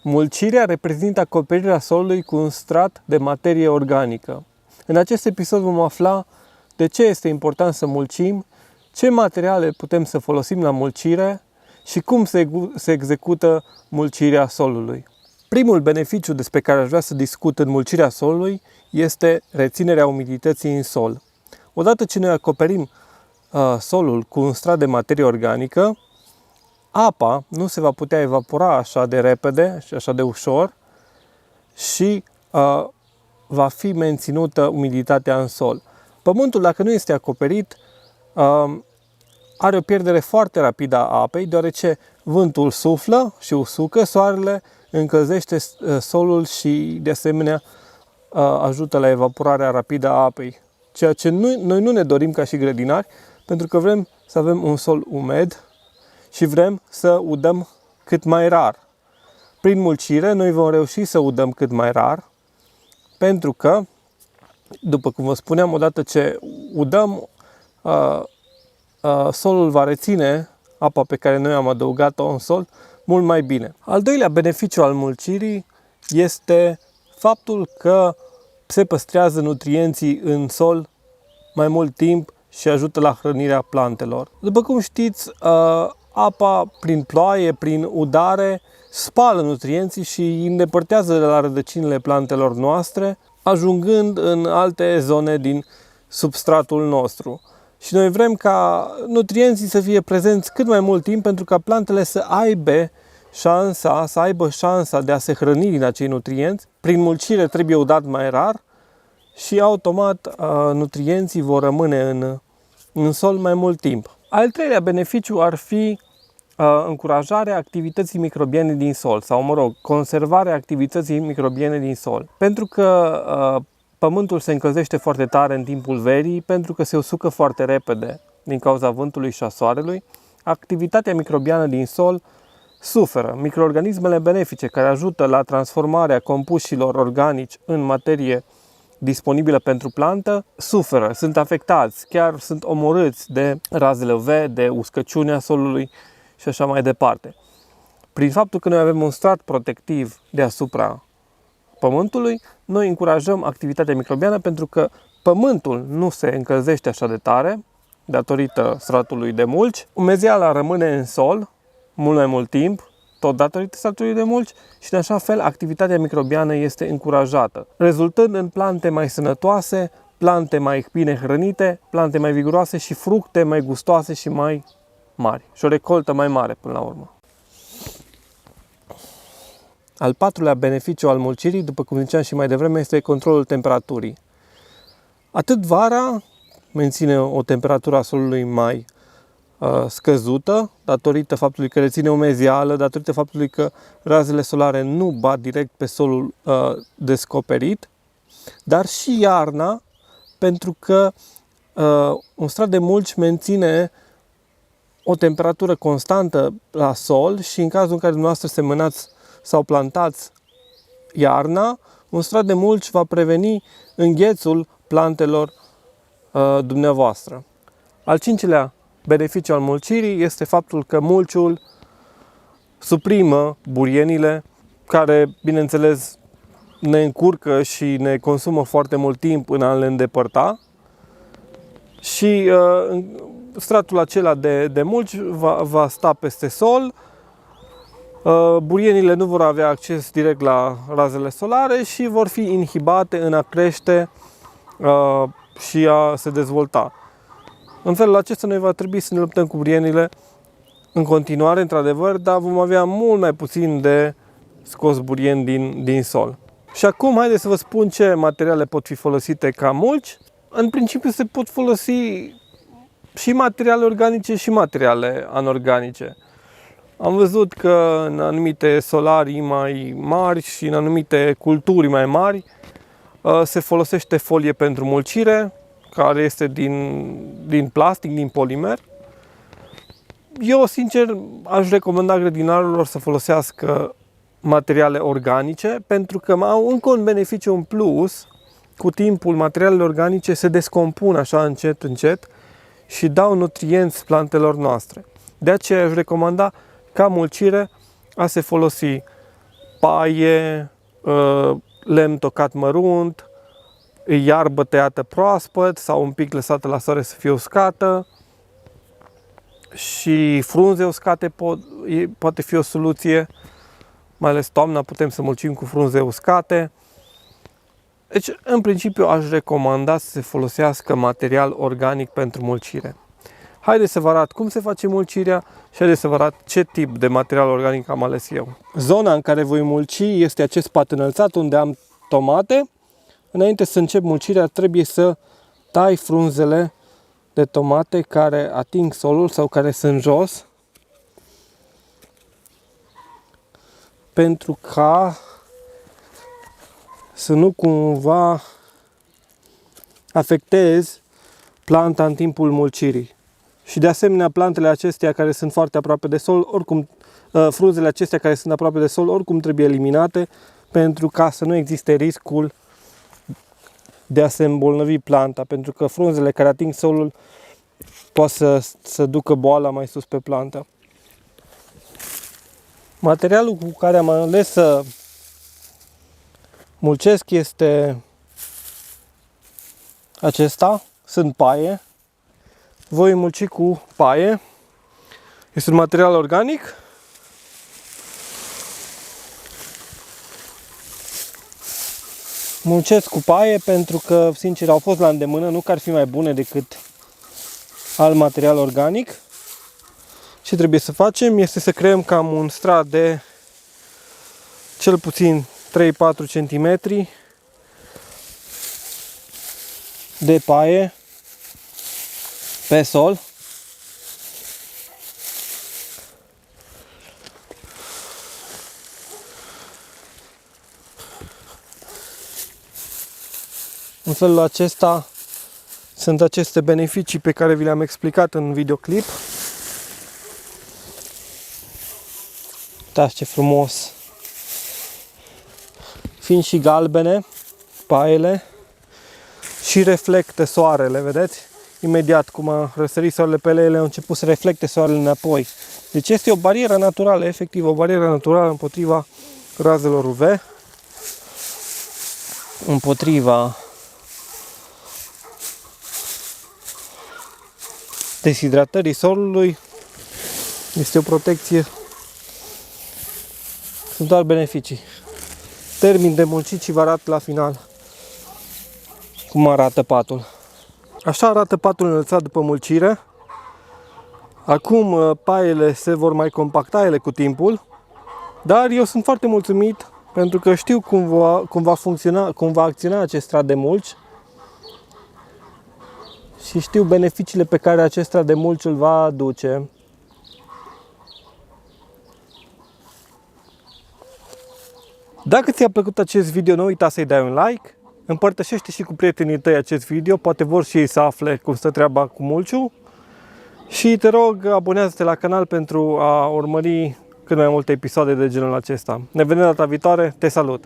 Mulcirea reprezintă acoperirea solului cu un strat de materie organică. În acest episod vom afla de ce este important să mulcim, ce materiale putem să folosim la mulcire și cum se execută mulcirea solului. Primul beneficiu despre care aș vrea să discut în mulcirea solului este reținerea umidității în sol. Odată ce noi acoperim solul cu un strat de materie organică, apa nu se va putea evapora așa de repede și așa de ușor și va fi menținută umiditatea în sol. Pământul, dacă nu este acoperit, are o pierdere foarte rapidă a apei, deoarece vântul suflă și usucă, soarele încălzește solul și, de asemenea, ajută la evaporarea rapidă a apei. Ceea ce noi nu ne dorim ca și grădinari, pentru că vrem să avem un sol umed și vrem să udăm cât mai rar. Prin mulcire, noi vom reuși să udăm cât mai rar, pentru că, după cum vă spuneam, odată ce udăm, solul va reține apa pe care noi am adăugat-o în sol mult mai bine. Al doilea beneficiu al mulcirii este faptul că se păstrează nutrienții în sol mai mult timp și ajută la hrănirea plantelor. După cum știți, apa prin ploaie, prin udare, spală nutrienții și îi îndepărtează de la rădăcinile plantelor noastre, ajungând în alte zone din substratul nostru. Și noi vrem ca nutrienții să fie prezenți cât mai mult timp pentru ca plantele să aibă șansa de a se hrăni din acei nutrienți. Prin mulcire trebuie udat mai rar și automat nutrienții vor rămâne în sol mai mult timp. Al treilea beneficiu ar fi încurajarea activității microbiene din sol sau, conservarea activității microbiene din sol. Pentru că pământul se încălzește foarte tare în timpul verii, pentru că se usucă foarte repede din cauza vântului și a soarelui, activitatea microbiană din sol suferă. Microorganismele benefice care ajută la transformarea compușilor organici în materie disponibilă pentru plantă suferă, sunt afectați, chiar sunt omorâți de razele UV, de uscăciunea solului și așa mai departe. Prin faptul că noi avem un strat protectiv deasupra pământului, noi încurajăm activitatea microbiană pentru că pământul nu se încălzește așa de tare datorită stratului de mulci. Umezeala rămâne în sol mult mai mult timp, tot datorită stratului de mulci, și în așa fel activitatea microbiană este încurajată, rezultând în plante mai sănătoase, plante mai bine hrănite, plante mai viguroase și fructe mai gustoase și mai mari și o recoltă mai mare până la urmă. Al patrulea beneficiu al mulcirii, după cum ziceam și mai devreme, este controlul temperaturii. Atât vara menține o temperatură a solului mai scăzută, datorită faptului că reține umezeală, datorită faptului că razele solare nu bat direct pe solul descoperit, dar și iarna, pentru că un strat de mulci menține o temperatură constantă la sol și în cazul în care dumneavoastră semănați sau plantați iarna, un strat de mulci va preveni înghețul plantelor dumneavoastră. Al cincilea beneficiu al mulcirii este faptul că mulciul suprimă burienile care, bineînțeles, ne încurcă și ne consumă foarte mult timp în a le îndepărta și stratul acela de mulci va sta peste sol. Burienile nu vor avea acces direct la razele solare și vor fi inhibate în a crește și a se dezvolta. În felul acesta noi va trebui să ne luptăm cu burienile în continuare, într-adevăr, dar vom avea mult mai puțin de scos burien din sol. Și acum haideți să vă spun ce materiale pot fi folosite ca mulci. În principiu se pot folosi și materiale organice și materiale anorganice. Am văzut că în anumite solarii mai mari și în anumite culturi mai mari se folosește folie pentru mulcire, care este din plastic, din polimer. Eu, sincer, aș recomanda grădinarilor să folosească materiale organice, pentru că au încă un beneficiu în plus. Cu timpul, materialele organice se descompun așa încet, încet și dau nutrienți plantelor noastre. De aceea aș recomanda ca mulcire a se folosi paie, lemn tocat mărunt, iarbă tăiată proaspăt sau un pic lăsată la soare să fie uscată și frunze uscate poate fi o soluție, mai ales toamna putem să mulțim cu frunze uscate. Deci, în principiu, aș recomanda să se folosească material organic pentru mulcire. Haideți să vă arăt cum se face mulcirea și haideți să vă arăt ce tip de material organic am ales eu. Zona în care voi mulci este acest pat înălțat unde am tomate. Înainte să încep mulcirea, trebuie să tai frunzele de tomate care ating solul sau care sunt jos, pentru ca să nu cumva afectez planta în timpul mulcirii. Și de asemenea, plantele acestea care sunt foarte aproape de sol, oricum, frunzele acestea care sunt aproape de sol, oricum trebuie eliminate, pentru ca să nu existe riscul de a se îmbolnăvi planta, pentru că frunzele care ating solul pot să ducă boala mai sus pe plantă. Materialul cu care am ales să mulcesc este acesta, sunt paie. Voi mulci cu paie. Este un material organic. Mulcesc cu paie pentru că, sincer, au fost la îndemână, nu că ar fi mai bune decât alt material organic. Ce trebuie să facem este să creăm cam un strat de cel puțin 3-4 cm de paie pe sol. În felul acesta sunt aceste beneficii pe care vi le-am explicat în videoclip. Uitați ce frumos! Fiind și galbene, paiele, și reflectă soarele, vedeți? Imediat cum a răsărit soarele pe ele, au început să reflecte soarele înapoi. Deci este o barieră naturală, efectiv o barieră naturală împotriva razelor UV, împotriva deshidratării solului. Este o protecție. Sunt doar beneficii. Termin de mulcit și vă arăt la final cum arată patul. Așa arată patul înălțat după mulcire. Acum paiele se vor mai compacta ele cu timpul, dar eu sunt foarte mulțumit pentru că știu cum va funcționa, cum va acționa acest strat de mulci și știu beneficiile pe care acest strat de mulci îl va aduce. Dacă ți-a plăcut acest video, nu uita să-i dai un like, împărtășește și cu prietenii tăi acest video, poate vor și ei să afle cum stă treaba cu mulciul. Și te rog, abonează-te la canal pentru a urmări cât mai multe episoade de genul acesta. Ne vedem data viitoare, te salut!